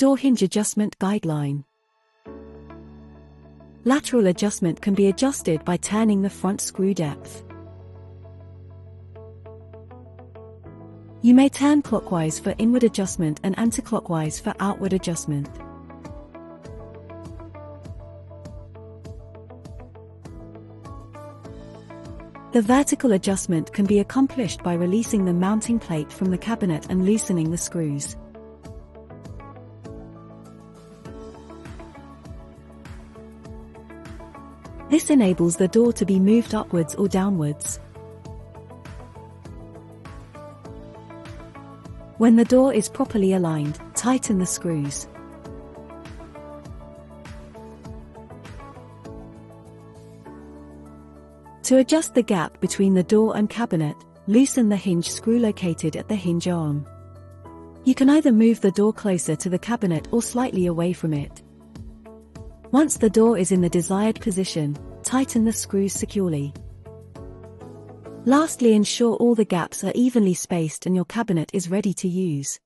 Door hinge adjustment guideline. Lateral adjustment can be adjusted by turning the front screw depth. You may turn clockwise for inward adjustment and anticlockwise for outward adjustment. The vertical adjustment can be accomplished by releasing the mounting plate from the cabinet and loosening the screws. This enables the door to be moved upwards or downwards. When the door is properly aligned, tighten the screws. To adjust the gap between the door and cabinet, loosen the hinge screw located at the hinge arm. You can either move the door closer to the cabinet or slightly away from it. Once the door is in the desired position, tighten the screws securely. Lastly, ensure all the gaps are evenly spaced and your cabinet is ready to use.